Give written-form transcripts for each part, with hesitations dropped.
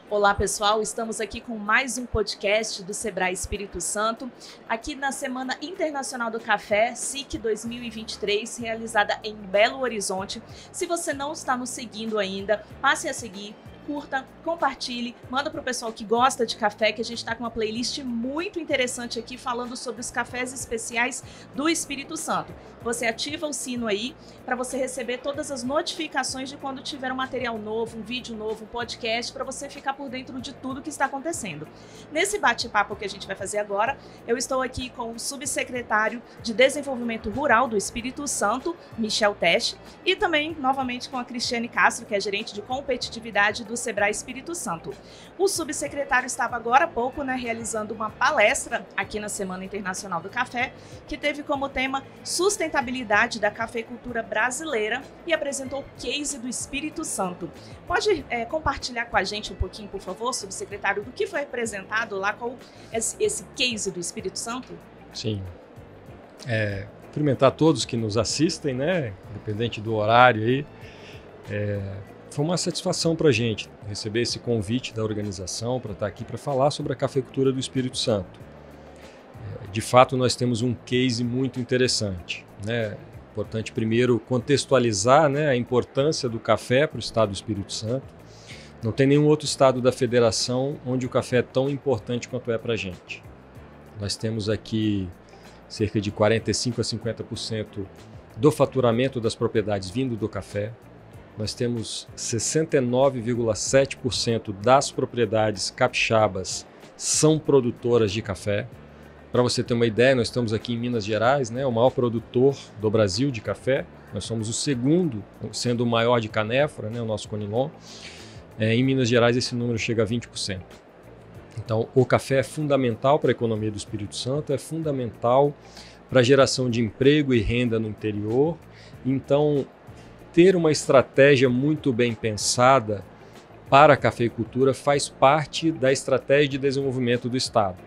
Olá pessoal, estamos aqui com mais um podcast do Sebrae Espírito Santo, aqui na Semana Internacional do Café, SIC 2023, realizada em Belo Horizonte. Se você não está nos seguindo ainda, passe a seguir, curta, compartilhe, manda para o pessoal que gosta de café, que a gente está com uma playlist muito interessante aqui falando sobre os cafés especiais do Espírito Santo. Você ativa o sino aí para você receber todas as notificações de quando tiver um material novo, um vídeo novo, um podcast, para você ficar por dentro de tudo que está acontecendo. Nesse bate-papo que a gente vai fazer agora, eu estou aqui com o subsecretário de Desenvolvimento Rural do Espírito Santo, Michel Tesch, e também, novamente, com a Cristiane Castro, que é gerente de competitividade do Sebrae Espírito Santo. O subsecretário estava agora há pouco, realizando uma palestra aqui na Semana Internacional do Café, que teve como tema sustentabilidade da cafeicultura brasileira e apresentou o case do Espírito Santo. Pode compartilhar com a gente um pouquinho, por favor, subsecretário, do que foi apresentado lá, qual esse case do Espírito Santo? Sim. Cumprimentar todos que nos assistem, independente do horário aí. Foi uma satisfação para a gente receber esse convite da organização para estar aqui para falar sobre a cafeicultura do Espírito Santo. De fato, nós temos um case muito interessante. Importante primeiro contextualizar a importância do café para o estado do Espírito Santo. Não tem nenhum outro estado da federação onde o café é tão importante quanto é para a gente. Nós temos aqui cerca de 45% a 50% do faturamento das propriedades vindo do café. Nós temos 69,7% das propriedades capixabas são produtoras de café. Para você ter uma ideia, nós estamos aqui em Minas Gerais, o maior produtor do Brasil de café. Nós somos o segundo, sendo o maior de canéfora, o nosso Conilon. Em Minas Gerais esse número chega a 20%. Então o café é fundamental para a economia do Espírito Santo, é fundamental para a geração de emprego e renda no interior. Então ter uma estratégia muito bem pensada para a cafeicultura faz parte da estratégia de desenvolvimento do Estado.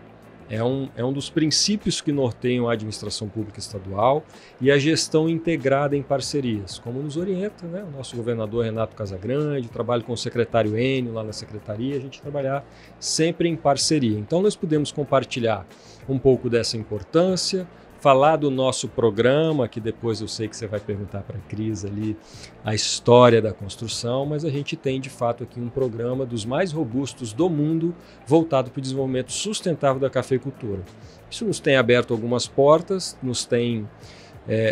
É um dos princípios que norteiam a administração pública estadual e a gestão integrada em parcerias, como nos orienta o nosso governador Renato Casagrande, trabalho com o secretário Enio lá na secretaria, a gente trabalhar sempre em parceria. Então nós podemos compartilhar um pouco dessa importância, falar do nosso programa, que depois eu sei que você vai perguntar para a Cris ali a história da construção, mas a gente tem de fato aqui um programa dos mais robustos do mundo voltado para o desenvolvimento sustentável da cafeicultura. Isso nos tem aberto algumas portas, nos tem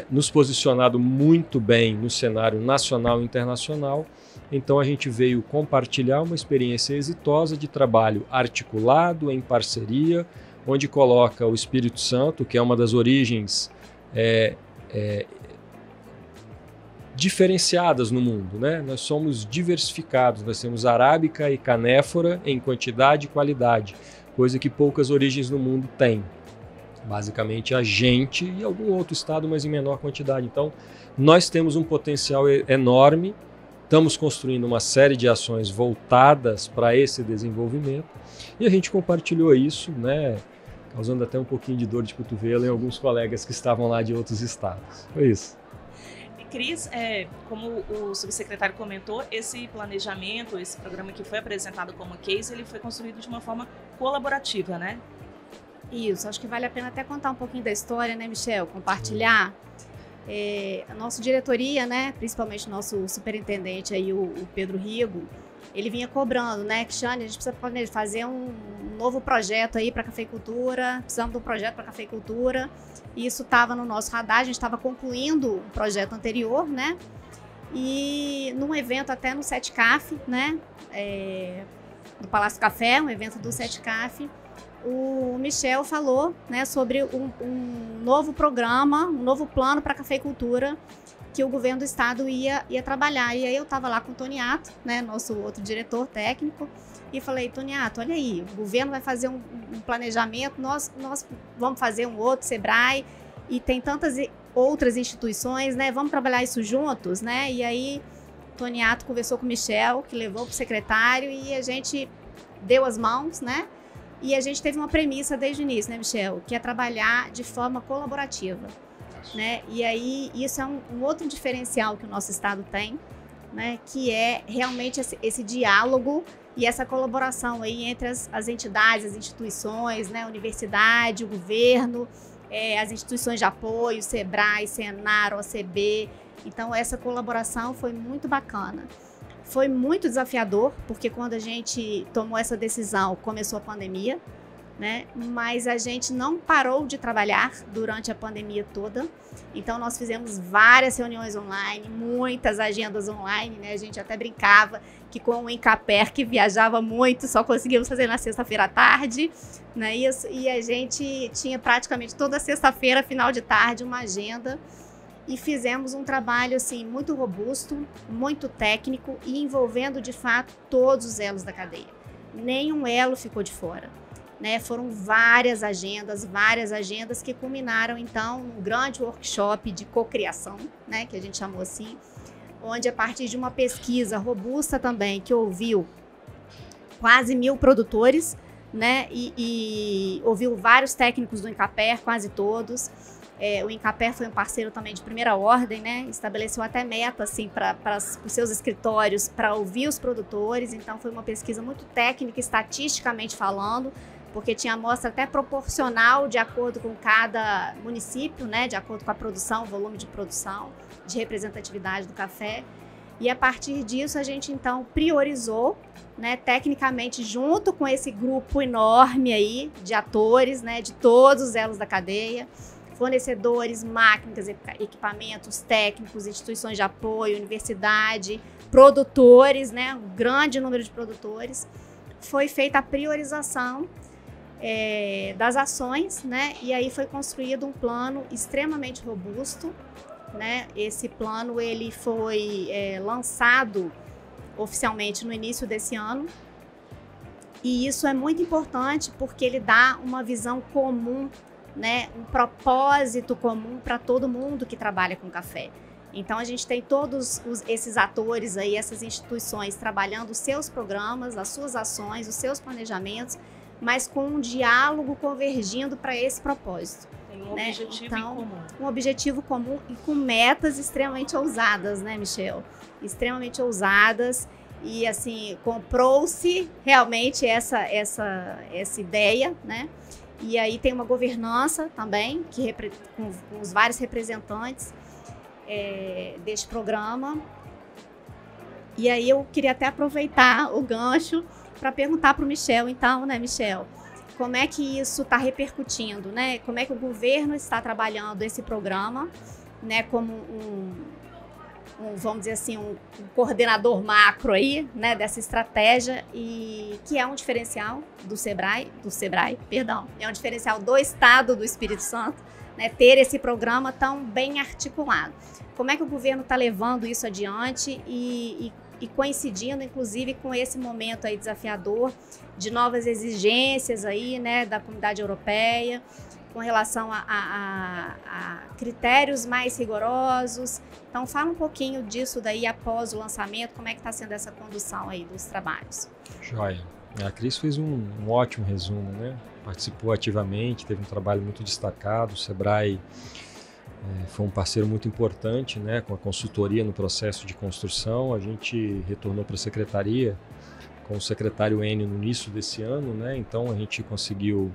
nos posicionado muito bem no cenário nacional e internacional. Então a gente veio compartilhar uma experiência exitosa de trabalho articulado, em parceria, onde coloca o Espírito Santo, que é uma das origens diferenciadas no mundo. Nós somos diversificados, nós temos arábica e canéfora em quantidade e qualidade, coisa que poucas origens no mundo têm. Basicamente a gente e algum outro estado, mas em menor quantidade. Então nós temos um potencial enorme, estamos construindo uma série de ações voltadas para esse desenvolvimento e a gente compartilhou isso, causando até um pouquinho de dor de cotovelo em alguns colegas que estavam lá de outros estados. Foi isso. E Cris, como o subsecretário comentou, esse planejamento, esse programa que foi apresentado como case, ele foi construído de uma forma colaborativa, Isso, acho que vale a pena até contar um pouquinho da história, Michel? Compartilhar. A nossa diretoria, principalmente o nosso superintendente aí, o Pedro Rigo, ele vinha cobrando, Cristiane, a gente precisa fazer um novo projeto aí para a cafeicultura, precisamos de um projeto para a cafeicultura, e isso estava no nosso radar, a gente estava concluindo o projeto anterior, e num evento até no SETCAF, do Palácio Café, um evento do SETCAF, o Michel falou, sobre um novo programa, um novo plano para a cafeicultura que o governo do estado ia trabalhar. E aí eu estava lá com o Toniato, nosso outro diretor técnico, e falei, Toniato, olha aí, o governo vai fazer um planejamento, nós vamos fazer um outro Sebrae, e tem tantas outras instituições, vamos trabalhar isso juntos, E aí Toniato conversou com o Michel, que levou para o secretário, e a gente deu as mãos, E a gente teve uma premissa desde o início, Michel? Que é trabalhar de forma colaborativa. E aí, isso é um outro diferencial que o nosso estado tem, que é realmente esse diálogo E essa colaboração aí entre as entidades, as instituições, né, a universidade, o governo, as instituições de apoio, SEBRAE, SENAR, OCB. Então, essa colaboração foi muito bacana. Foi muito desafiador, porque quando a gente tomou essa decisão, começou a pandemia, né? Mas a gente não parou de trabalhar durante a pandemia toda. Então, nós fizemos várias reuniões online, muitas agendas online, né? A gente até brincava que com o Incaper, que viajava muito, só conseguíamos fazer na sexta-feira à tarde, né? E a gente tinha praticamente toda sexta-feira, final de tarde, uma agenda. E fizemos um trabalho assim, muito robusto, muito técnico e envolvendo, de fato, todos os elos da cadeia. Nenhum elo ficou de fora. Né, foram várias agendas que culminaram, então, num grande workshop de cocriação, né, que a gente chamou assim, onde, a partir de uma pesquisa robusta também, que ouviu quase 1000 produtores, né, e ouviu vários técnicos do Incaper, quase todos. O Incaper foi um parceiro também de primeira ordem, né, estabeleceu até meta assim, para os seus escritórios, para ouvir os produtores. Então, foi uma pesquisa muito técnica, estatisticamente falando, porque tinha amostra até proporcional de acordo com cada município, né, de acordo com a produção, o volume de produção, de representatividade do café. E a partir disso a gente então priorizou, né, tecnicamente, junto com esse grupo enorme aí de atores, né, de todos os elos da cadeia, fornecedores, máquinas, equipamentos técnicos, instituições de apoio, universidade, produtores, né, um grande número de produtores. Foi feita a priorização das ações, né? E aí foi construído um plano extremamente robusto, né? Esse plano ele foi lançado oficialmente no início desse ano, e isso é muito importante porque ele dá uma visão comum, né? Um propósito comum para todo mundo que trabalha com café. Então, a gente tem todos esses atores aí, essas instituições trabalhando os seus programas, as suas ações, os seus planejamentos, mas com um diálogo convergindo para esse propósito. Tem um, né? objetivo em comum. Um objetivo comum e com metas extremamente ousadas, né, Michel? Extremamente ousadas. E, assim, comprou-se realmente essa ideia, né? E aí tem uma governança também, com os vários representantes deste programa. E aí eu queria até aproveitar o gancho para perguntar para o Michel, então, né, Michel, como é que isso está repercutindo, né? Como é que o governo está trabalhando esse programa, né, como vamos dizer assim, um coordenador macro aí, né, dessa estratégia, e que é um diferencial do SEBRAE, é um diferencial do Estado do Espírito Santo, né, ter esse programa tão bem articulado. Como é que o governo está levando isso adiante e coincidindo, inclusive, com esse momento aí desafiador de novas exigências aí, né, da comunidade europeia, com relação a critérios mais rigorosos. Então, fala um pouquinho disso daí após o lançamento, como é que está sendo essa condução aí dos trabalhos. Joia. A Cris fez um ótimo resumo, né? Participou ativamente, teve um trabalho muito destacado. O SEBRAE foi um parceiro muito importante, né, com a consultoria no processo de construção. A gente retornou para a secretaria com o secretário Enio no início desse ano, né? Então a gente conseguiu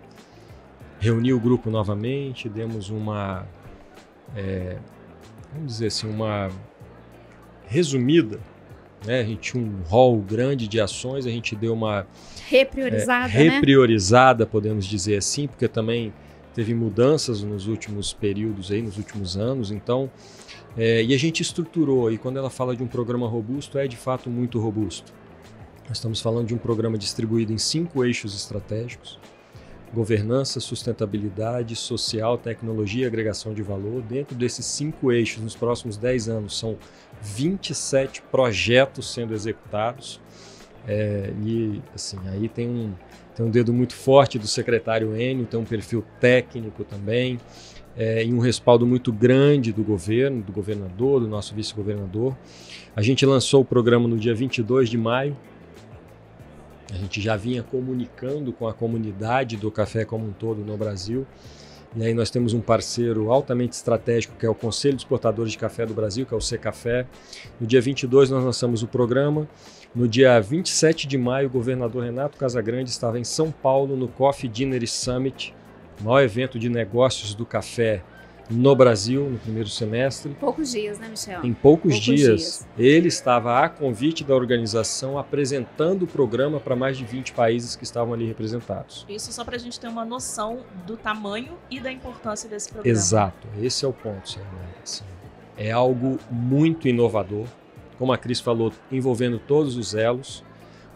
reunir o grupo novamente, demos uma, vamos dizer assim, uma resumida, né? A gente tinha um rol grande de ações, a gente deu uma repriorizada, podemos dizer assim, porque também teve mudanças nos últimos períodos, aí, nos últimos anos. Então, e a gente estruturou, e quando ela fala de um programa robusto, é de fato muito robusto. Nós estamos falando de um programa distribuído em 5 eixos estratégicos: governança, sustentabilidade, social, tecnologia e agregação de valor. Dentro desses 5 eixos, nos próximos 10 anos, são 27 projetos sendo executados. E assim, aí tem um dedo muito forte do secretário Enio, tem um perfil técnico também, e um respaldo muito grande do governo, do governador, do nosso vice-governador. A gente lançou o programa no dia 22 de maio. A gente já vinha comunicando com a comunidade do café como um todo no Brasil. E aí nós temos um parceiro altamente estratégico, que é o Conselho de Exportadores de Café do Brasil, que é o Secafé. No dia 22 nós lançamos o programa. No dia 27 de maio, o governador Renato Casagrande estava em São Paulo no Coffee Dinner Summit, o maior evento de negócios do café no Brasil, no primeiro semestre. Em poucos dias, né, Michel? Em poucos dias. Ele estava a convite da organização apresentando o programa para mais de 20 países que estavam ali representados. Isso só para a gente ter uma noção do tamanho e da importância desse programa. Exato, esse é o ponto, Sérgio. Assim, é algo muito inovador, como a Cris falou, envolvendo todos os elos,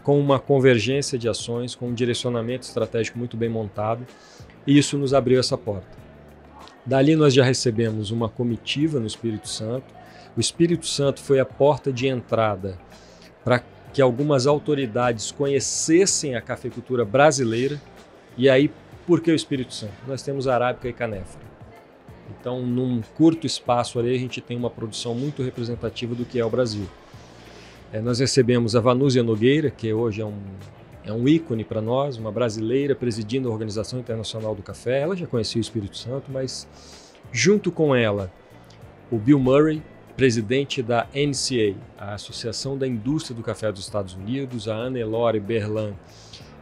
com uma convergência de ações, com um direcionamento estratégico muito bem montado, e isso nos abriu essa porta. Dali nós já recebemos uma comitiva no Espírito Santo. O Espírito Santo foi a porta de entrada para que algumas autoridades conhecessem a cafeicultura brasileira. E aí, por que o Espírito Santo? Nós temos arábica e canéfora. Então, num curto espaço ali, a gente tem uma produção muito representativa do que é o Brasil. Nós recebemos a Vanúzia Nogueira, que hoje é um ícone para nós, uma brasileira presidindo a Organização Internacional do Café. Ela já conhecia o Espírito Santo, mas junto com ela, o Bill Murray, presidente da NCA, a Associação da Indústria do Café dos Estados Unidos, a Anne-Laure Berlan,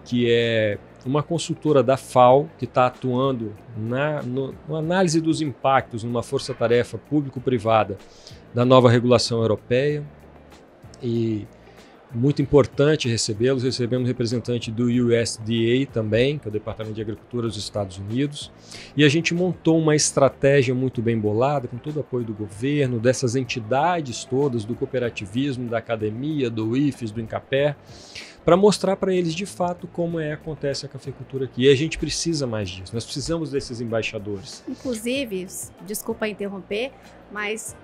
que é uma consultora da FAO, que está atuando na análise dos impactos numa força-tarefa público-privada da nova regulação europeia. E muito importante recebê-los. Recebemos representante do USDA também, que é o Departamento de Agricultura dos Estados Unidos. E a gente montou uma estratégia muito bem bolada, com todo o apoio do governo, dessas entidades todas, do cooperativismo, da academia, do IFES, do INCAPER, para mostrar para eles de fato como acontece a cafeicultura aqui. E a gente precisa mais disso, nós precisamos desses embaixadores. Inclusive, desculpa interromper, mas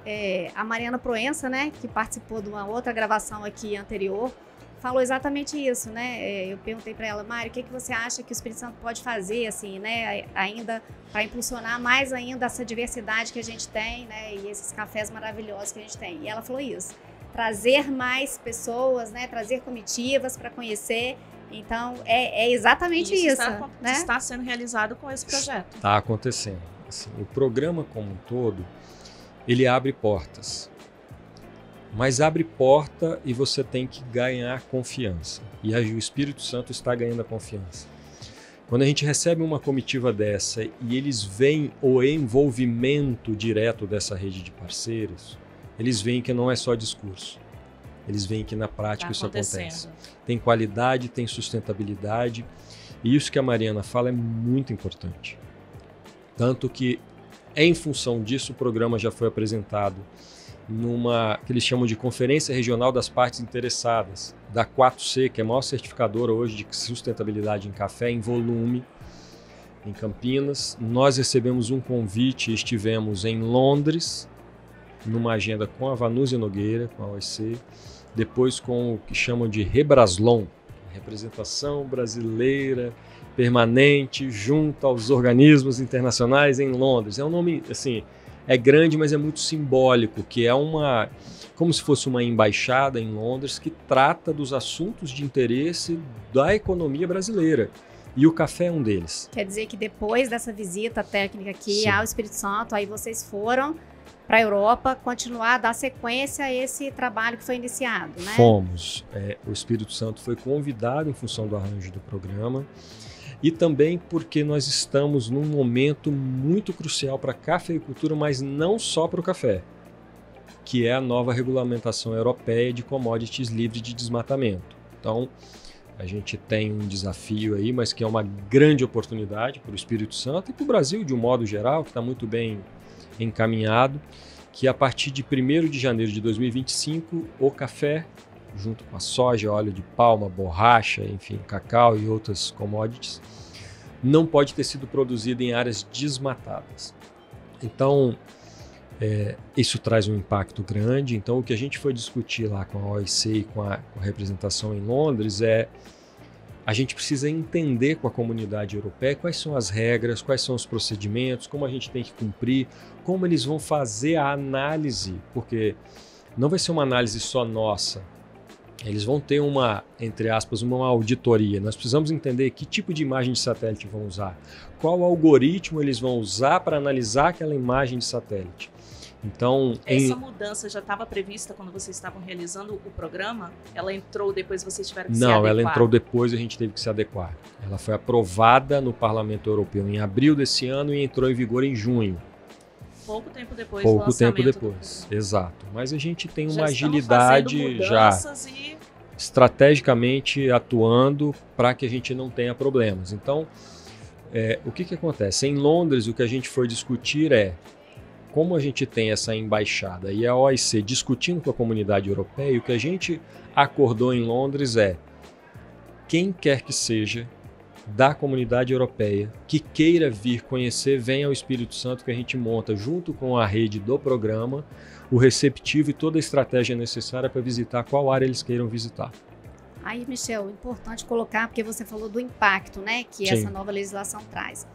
a Mariana Proença, né, que participou de uma outra gravação aqui anterior, falou exatamente isso, né? Eu perguntei para ela, Mari, o que você acha que o Espírito Santo pode fazer, assim, né, ainda para impulsionar mais ainda essa diversidade que a gente tem, né, e esses cafés maravilhosos que a gente tem. E ela falou isso, trazer mais pessoas, né, trazer comitivas para conhecer. Então, é exatamente isso, né? Está sendo realizado com esse projeto. Está acontecendo. Assim, o programa como um todo, ele abre portas. Mas abre porta e você tem que ganhar confiança. E o Espírito Santo está ganhando a confiança. Quando a gente recebe uma comitiva dessa e eles veem o envolvimento direto dessa rede de parceiros, eles veem que não é só discurso. Eles veem que na prática isso acontece. Tem qualidade, tem sustentabilidade. E isso que a Mariana fala é muito importante. Tanto que, em função disso, o programa já foi apresentado numa que eles chamam de Conferência Regional das Partes Interessadas, da 4C, que é a maior certificadora hoje de sustentabilidade em café, em volume, em Campinas. Nós recebemos um convite e estivemos em Londres, numa agenda com a Vanúzia Nogueira, com a OEC, depois com o que chamam de Rebraslon, representação brasileira permanente junto aos organismos internacionais em Londres. É um nome, assim, é grande, mas é muito simbólico, que é como se fosse uma embaixada em Londres que trata dos assuntos de interesse da economia brasileira. E o café é um deles. Quer dizer que depois dessa visita técnica aqui ao Espírito Santo, aí vocês foram para a Europa continuar a dar sequência a esse trabalho que foi iniciado, né? Fomos. O Espírito Santo foi convidado em função do arranjo do programa e também porque nós estamos num momento muito crucial para a cafeicultura, mas não só para o café, que é a nova regulamentação europeia de commodities livres de desmatamento. Então, a gente tem um desafio aí, mas que é uma grande oportunidade para o Espírito Santo e para o Brasil de um modo geral, que está muito bem encaminhado, que a partir de 1º de janeiro de 2025, o café, junto com a soja, óleo de palma, borracha, enfim, cacau e outras commodities, não pode ter sido produzido em áreas desmatadas. Então, isso traz um impacto grande. Então, o que a gente foi discutir lá com a OEC e com a representação em Londres a gente precisa entender com a comunidade europeia quais são as regras, quais são os procedimentos, como a gente tem que cumprir, como eles vão fazer a análise, porque não vai ser uma análise só nossa. eles vão ter uma, entre aspas, uma auditoria. Nós precisamos entender que tipo de imagem de satélite vão usar, qual algoritmo eles vão usar para analisar aquela imagem de satélite. Então, essa mudança já estava prevista quando vocês estavam realizando o programa? Ela entrou depois, vocês tiveram que se adequar? Não, ela entrou depois e a gente teve que se adequar. Ela foi aprovada no Parlamento Europeu em abril desse ano e entrou em vigor em junho. Pouco tempo depois do lançamento. Pouco tempo depois, exato. Mas a gente tem uma agilidade já estrategicamente atuando para que a gente não tenha problemas. Então, o que acontece? Em Londres, o que a gente foi discutir como a gente tem essa embaixada e a OIC discutindo com a comunidade europeia, o que a gente acordou em Londres quem quer que seja da comunidade europeia que queira vir conhecer, venha ao Espírito Santo, que a gente monta junto com a rede do programa, o receptivo e toda a estratégia necessária para visitar qual área eles queiram visitar. Aí, Michel, importante colocar, porque você falou do impacto, né, que essa nova legislação traz.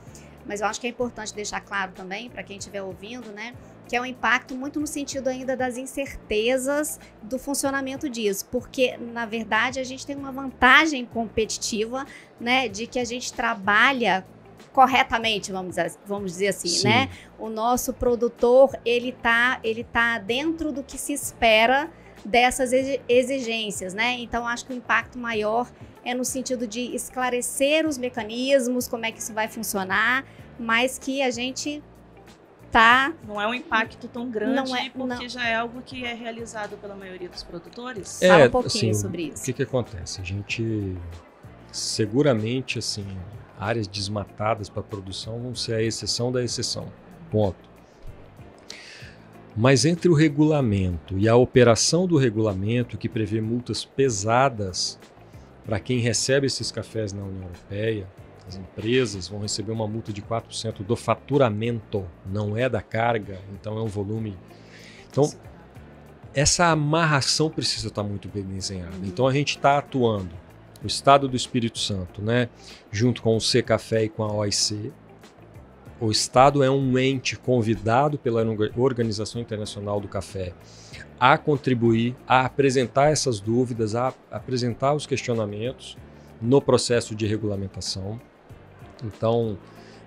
Mas eu acho que é importante deixar claro também, para quem estiver ouvindo, né, que é um impacto muito no sentido ainda das incertezas do funcionamento disso, porque, na verdade, a gente tem uma vantagem competitiva, né, de que a gente trabalha corretamente, vamos dizer assim, sim, né? O nosso produtor, ele tá dentro do que se espera dessas exigências, né? Então, acho que o impacto maior é no sentido de esclarecer os mecanismos, como é que isso vai funcionar, mas que a gente tá... Não é um impacto tão grande, porque já é algo que é realizado pela maioria dos produtores? Fala um pouquinho sobre isso. O que acontece? A gente, seguramente, assim, áreas desmatadas para produção vão ser a exceção da exceção, ponto. Mas entre o regulamento e a operação do regulamento, que prevê multas pesadas para quem recebe esses cafés na União Europeia, as empresas vão receber uma multa de 4% do faturamento, não é da carga, então é um volume. Então, essa amarração precisa estar muito bem desenhada. Então, a gente está atuando, o Estado do Espírito Santo, né, junto com o Secafé e com a OIC. O Estado é um ente convidado pela Organização Internacional do Café a contribuir, a apresentar essas dúvidas, a apresentar os questionamentos no processo de regulamentação. Então,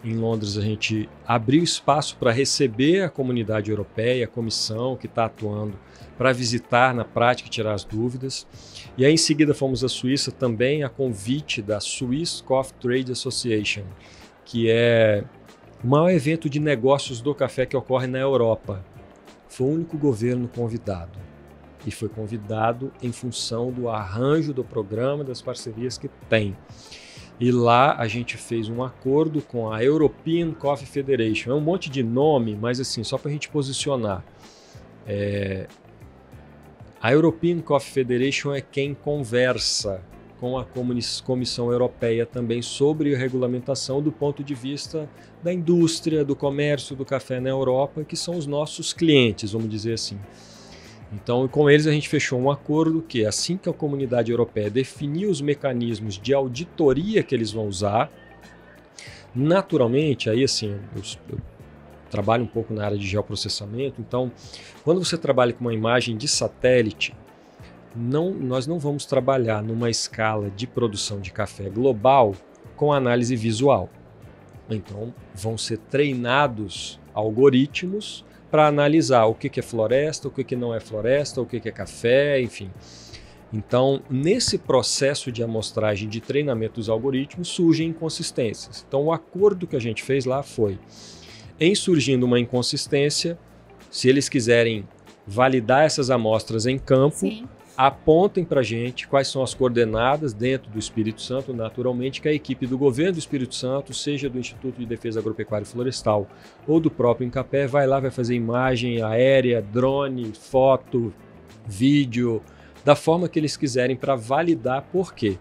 em Londres, a gente abriu espaço para receber a comunidade europeia, a comissão que está atuando, para visitar na prática e tirar as dúvidas. E aí, em seguida, fomos à Suíça também a convite da Swiss Coffee Trade Association, que é o maior evento de negócios do café que ocorre na Europa. Foi o único governo convidado. E foi convidado em função do arranjo do programa, das parcerias que tem. E lá a gente fez um acordo com a European Coffee Federation. É um monte de nome, mas assim, só para a gente posicionar. A European Coffee Federation é quem conversa com a Comissão Europeia também sobre a regulamentação do ponto de vista da indústria, do comércio do café na Europa, que são os nossos clientes, vamos dizer assim. Então, com eles a gente fechou um acordo que, assim que a comunidade europeia definir os mecanismos de auditoria que eles vão usar, naturalmente, aí assim, eu trabalho um pouco na área de geoprocessamento, então, quando você trabalha com uma imagem de satélite, nós não vamos trabalhar numa escala de produção de café global com análise visual. Então, vão ser treinados algoritmos para analisar o que é floresta, o que não é floresta, o que é café, enfim. Então, nesse processo de amostragem de treinamento dos algoritmos, surgem inconsistências. Então, o acordo que a gente fez lá foi, em surgindo uma inconsistência, se eles quiserem validar essas amostras em campo, sim, apontem para a gente quais são as coordenadas dentro do Espírito Santo, naturalmente, que a equipe do governo do Espírito Santo, seja do Instituto de Defesa Agropecuária e Florestal ou do próprio Incapé, vai lá, vai fazer imagem aérea, drone, foto, vídeo, da forma que eles quiserem para validar. Por quê?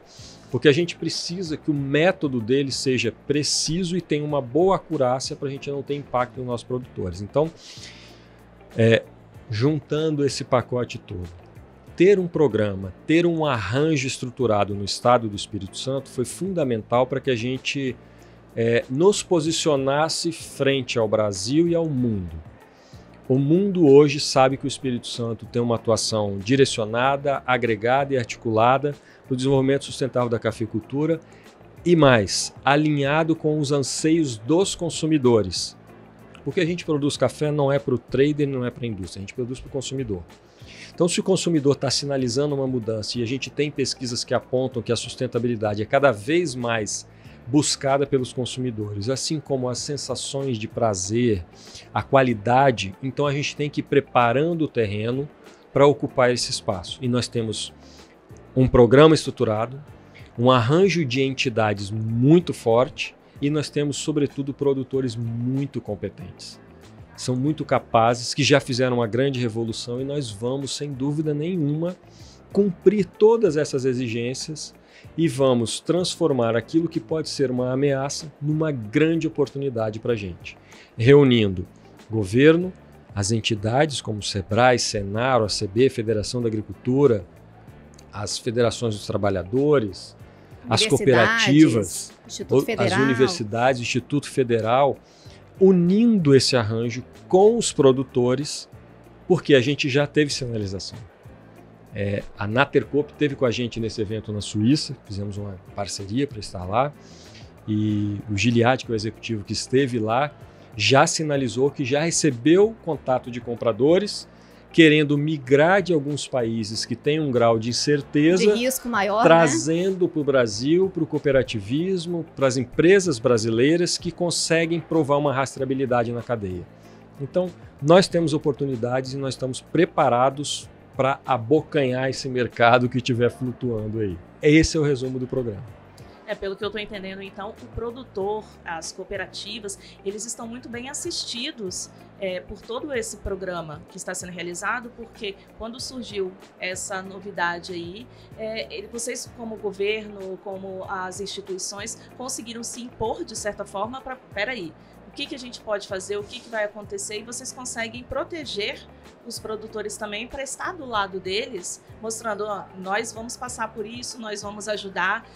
Porque a gente precisa que o método deles seja preciso e tenha uma boa acurácia para a gente não ter impacto nos nossos produtores. Então, juntando esse pacote todo, ter um programa, ter um arranjo estruturado no Estado do Espírito Santo foi fundamental para que a gente nos posicionasse frente ao Brasil e ao mundo. O mundo hoje sabe que o Espírito Santo tem uma atuação direcionada, agregada e articulada para o desenvolvimento sustentável da cafeicultura e mais, alinhado com os anseios dos consumidores. Porque a gente produz café não é para o trader, não é para a indústria, a gente produz para o consumidor. Então, se o consumidor está sinalizando uma mudança e a gente tem pesquisas que apontam que a sustentabilidade é cada vez mais buscada pelos consumidores, assim como as sensações de prazer, a qualidade, então a gente tem que ir preparando o terreno para ocupar esse espaço. E nós temos um programa estruturado, um arranjo de entidades muito forte e nós temos, sobretudo, produtores muito competentes. São muito capazes, que já fizeram uma grande revolução e nós vamos, sem dúvida nenhuma, cumprir todas essas exigências e vamos transformar aquilo que pode ser uma ameaça numa grande oportunidade para a gente. Reunindo governo, as entidades como o SEBRAE, Senar, OACB, Federação da Agricultura, as federações dos trabalhadores, as cooperativas, as universidades, o Instituto Federal, unindo esse arranjo com os produtores, porque a gente já teve sinalização. A Natercoop esteve com a gente nesse evento na Suíça, fizemos uma parceria para estar lá, e o Giliad, que é o executivo que esteve lá, já sinalizou que já recebeu contato de compradores querendo migrar de alguns países que têm um grau de incerteza, de risco maior, trazendo para o Brasil, para o cooperativismo, para as empresas brasileiras que conseguem provar uma rastreabilidade na cadeia. Então, nós temos oportunidades e nós estamos preparados para abocanhar esse mercado que estiver flutuando aí. Esse é o resumo do programa. Pelo que eu estou entendendo, então, o produtor, as cooperativas, eles estão muito bem assistidos por todo esse programa que está sendo realizado, porque quando surgiu essa novidade aí, vocês como governo, como as instituições, conseguiram se impor de certa forma para, peraí, o que a gente pode fazer, o que vai acontecer, e vocês conseguem proteger os produtores também para estar do lado deles, mostrando, nós vamos passar por isso, nós vamos ajudar,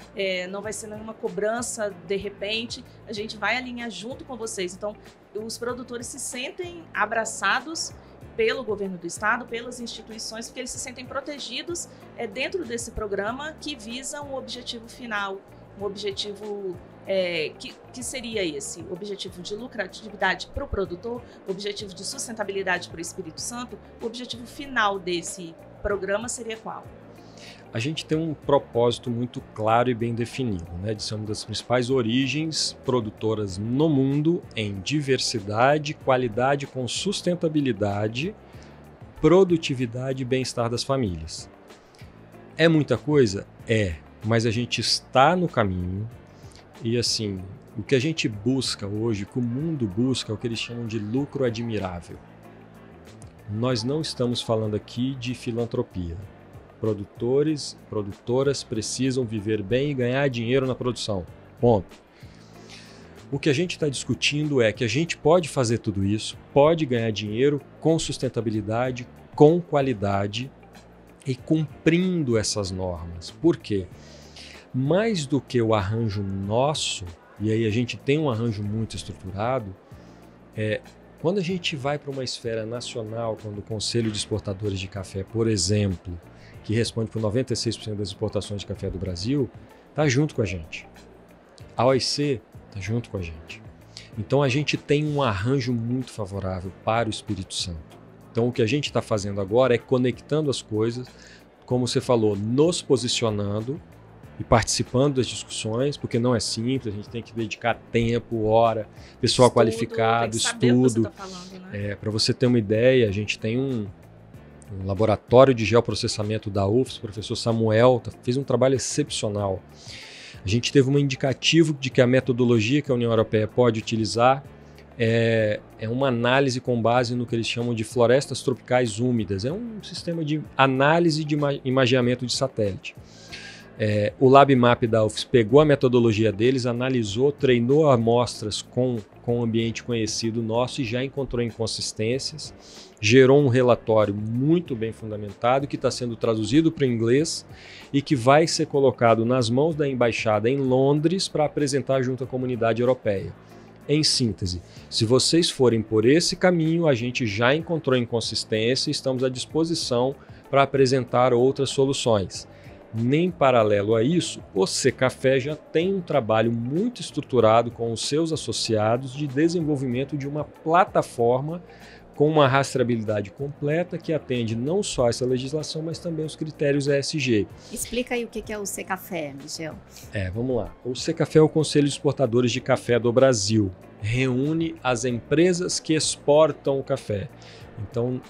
não vai ser nenhuma cobrança de repente, a gente vai alinhar junto com vocês. Então, os produtores se sentem abraçados pelo governo do estado, pelas instituições, porque eles se sentem protegidos dentro desse programa que visa um objetivo final, um objetivo que seria esse, objetivo de lucratividade para o produtor, objetivo de sustentabilidade para o Espírito Santo. O objetivo final desse programa seria qual? A gente tem um propósito muito claro e bem definido, né, de ser uma das principais origens produtoras no mundo em diversidade, qualidade com sustentabilidade, produtividade e bem-estar das famílias. É muita coisa? Mas a gente está no caminho. E assim, o que a gente busca hoje, o que o mundo busca, é o que eles chamam de lucro admirável. Nós não estamos falando aqui de filantropia. Produtores, produtoras precisam viver bem e ganhar dinheiro na produção. Ponto. O que a gente está discutindo é que a gente pode fazer tudo isso, pode ganhar dinheiro com sustentabilidade, com qualidade e cumprindo essas normas. Por quê? Mais do que o arranjo nosso, e aí a gente tem um arranjo muito estruturado, quando a gente vai para uma esfera nacional, quando o Conselho de Exportadores de Café, por exemplo, que responde por 96% das exportações de café do Brasil, está junto com a gente. A OIC está junto com a gente. Então a gente tem um arranjo muito favorável para o Espírito Santo. Então o que a gente está fazendo agora é conectando as coisas, como você falou, nos posicionando e participando das discussões, porque não é simples, a gente tem que dedicar tempo, hora, pessoal qualificado, estudo. Para você ter uma ideia, a gente tem um laboratório de geoprocessamento da UFS, o professor Samuel fez um trabalho excepcional. A gente teve um indicativo de que a metodologia que a União Europeia pode utilizar é uma análise com base no que eles chamam de florestas tropicais úmidas. É um sistema de análise de imageamento de satélite. O LabMap da UFS pegou a metodologia deles, analisou, treinou amostras com um ambiente conhecido nosso e já encontrou inconsistências, gerou um relatório muito bem fundamentado que está sendo traduzido para o inglês e que vai ser colocado nas mãos da embaixada em Londres para apresentar junto à comunidade europeia. em síntese, se vocês forem por esse caminho, a gente já encontrou inconsistência e estamos à disposição para apresentar outras soluções. Nem paralelo a isso, o Secafé já tem um trabalho muito estruturado com os seus associados de desenvolvimento de uma plataforma com uma rastreabilidade completa que atende não só essa legislação, mas também os critérios ESG. Explica aí o que é o Secafé, Michel. Vamos lá. O Secafé é o Conselho de Exportadores de Café do Brasil. Reúne as empresas que exportam o café. Então,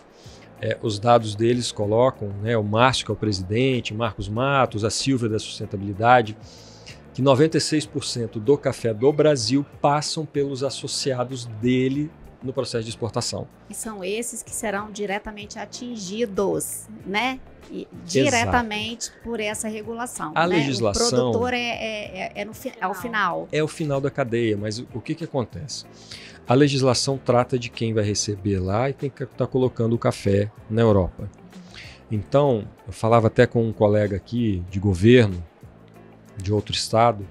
os dados deles colocam, o Márcio, que é o presidente, Marcos Matos, a Silvia da Sustentabilidade, que 96% do café do Brasil passam pelos associados dele no processo de exportação. E são esses que serão diretamente atingidos, né? Diretamente por essa regulação. A legislação... O produtor ao final. É o final da cadeia, mas o que acontece? A legislação trata de quem vai receber lá e quem está colocando o café na Europa. Então, eu falava até com um colega aqui de governo, de outro estado,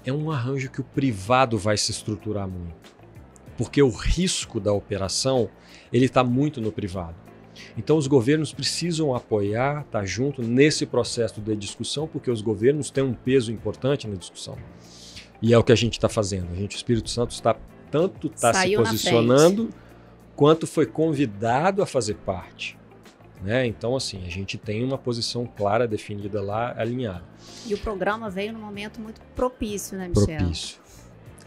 é um arranjo que o privado vai se estruturar muito. Porque o risco da operação ele está muito no privado. Então os governos precisam apoiar, estar junto nesse processo de discussão, porque os governos têm um peso importante na discussão. E é o que a gente está fazendo. O Espírito Santo está se posicionando, quanto foi convidado a fazer parte. Então, assim, a gente tem uma posição clara, definida lá, alinhada. E o programa veio num momento muito propício, né, Michel?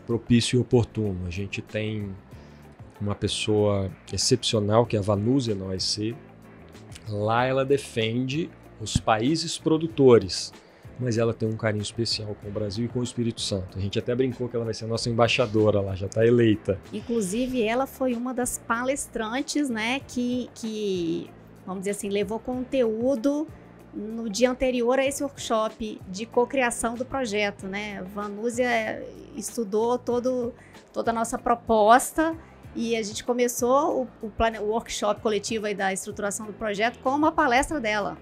Propício e oportuno. A gente tem uma pessoa excepcional, que é a Vanúzia na OIC. Lá ela defende os países produtores, mas ela tem um carinho especial com o Brasil e com o Espírito Santo. A gente até brincou que ela vai ser a nossa embaixadora lá, já está eleita. Inclusive, ela foi uma das palestrantes, né, que, vamos dizer assim, levou conteúdo no dia anterior a esse workshop de cocriação do projeto, né? Vanúzia estudou toda a nossa proposta e a gente começou o workshop coletivo aí da estruturação do projeto com uma palestra dela.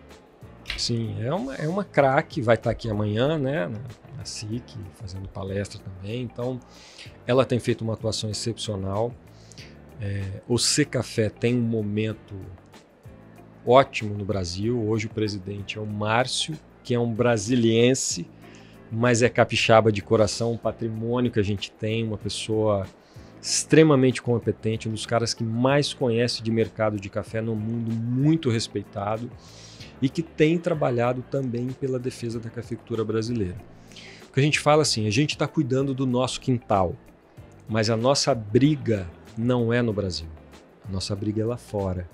Sim, é uma craque, vai estar aqui amanhã, né? Na SIC, fazendo palestra também. Então, ela tem feito uma atuação excepcional. O Secafé tem um momento ótimo no Brasil. Hoje o presidente é o Márcio, que é um brasiliense, mas é capixaba de coração, um patrimônio que a gente tem, uma pessoa extremamente competente, um dos caras que mais conhece de mercado de café no mundo, muito respeitado e que tem trabalhado também pela defesa da cafeicultura brasileira. Porque a gente fala assim, a gente está cuidando do nosso quintal, mas a nossa briga não é no Brasil, a nossa briga é lá fora.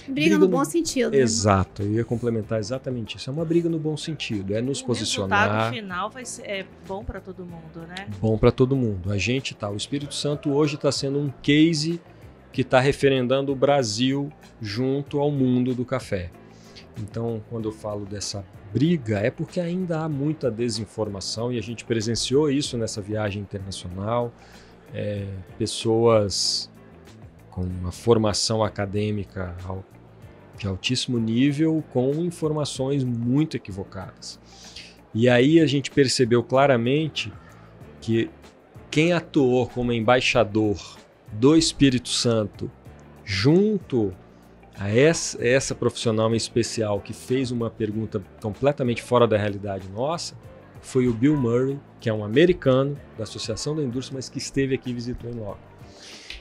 Briga no bom sentido. Né? Exato, eu ia complementar exatamente isso. É uma briga no bom sentido, é nos posicionar. O resultado final é bom para todo mundo, né? Bom para todo mundo. O Espírito Santo hoje está sendo um case que está referendando o Brasil junto ao mundo do café. Então, quando eu falo dessa briga, é porque ainda há muita desinformação e a gente presenciou isso nessa viagem internacional. Pessoas com uma formação acadêmica de altíssimo nível, com informações muito equivocadas. E aí a gente percebeu claramente que quem atuou como embaixador do Espírito Santo junto a essa profissional em especial que fez uma pergunta completamente fora da realidade nossa, foi o Bill Murray, que é um americano da Associação da Indústria, mas que esteve aqui e visitou em loco.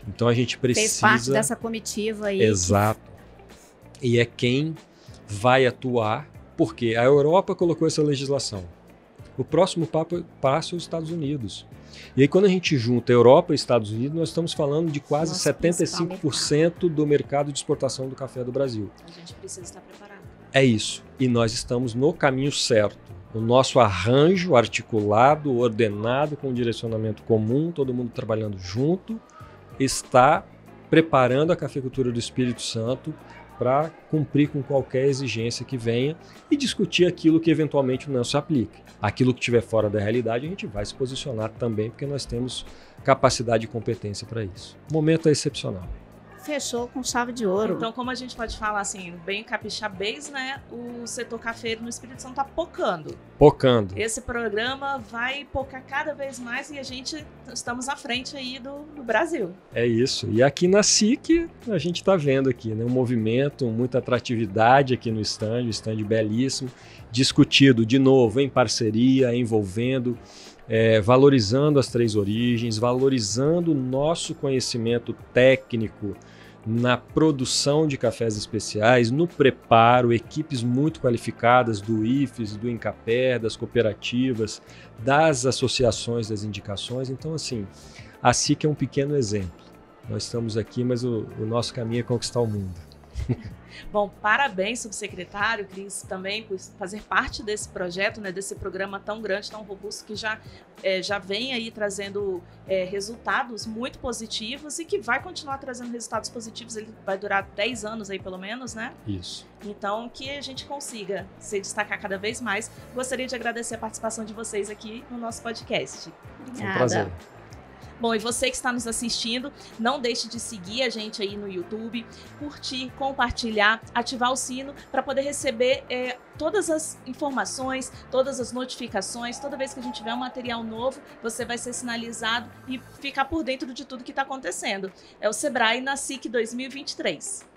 Então a gente precisa... Fez parte dessa comitiva aí. Exato. E é quem vai atuar, porque a Europa colocou essa legislação. O próximo passo é os Estados Unidos. E aí quando a gente junta Europa e Estados Unidos, nós estamos falando de quase 75% do mercado de exportação do café do Brasil. A gente precisa estar preparado. É isso. E nós estamos no caminho certo. O nosso arranjo articulado, ordenado, com um direcionamento comum, todo mundo trabalhando junto, está preparando a cafeicultura do Espírito Santo para cumprir com qualquer exigência que venha e discutir aquilo que eventualmente não se aplique. Aquilo que estiver fora da realidade, a gente vai se posicionar também, porque nós temos capacidade e competência para isso. O momento é excepcional. fechou com chave de ouro. Então, como a gente pode falar assim, bem capixabês, né? O setor cafeiro no Espírito Santo está pocando. Pocando. Esse programa vai pocar cada vez mais e a gente estamos à frente aí do Brasil. É isso. E aqui na SIC, a gente está vendo aqui, né, um movimento, muita atratividade aqui no stand, um stand belíssimo, discutido de novo em parceria, envolvendo, valorizando as 3 origens, valorizando o nosso conhecimento técnico na produção de cafés especiais, no preparo, equipes muito qualificadas do IFES, do Incaper, das cooperativas, das associações, das indicações. Então, assim, a SIC é um pequeno exemplo. Nós estamos aqui, mas o nosso caminho é conquistar o mundo. Bom, parabéns, subsecretário Cris, também por fazer parte desse projeto, né, desse programa tão grande, tão robusto, que já vem aí trazendo resultados muito positivos e que vai continuar trazendo resultados positivos. Ele vai durar 10 anos aí, pelo menos, né? Isso. Então, que a gente consiga se destacar cada vez mais. Gostaria de agradecer a participação de vocês aqui no nosso podcast. Obrigada. É um prazer. Bom, e você que está nos assistindo, não deixe de seguir a gente aí no YouTube, curtir, compartilhar, ativar o sino para poder receber todas as informações, todas as notificações. Toda vez que a gente tiver um material novo, você vai ser sinalizado e ficar por dentro de tudo que está acontecendo. É o Sebrae na SIC 2023.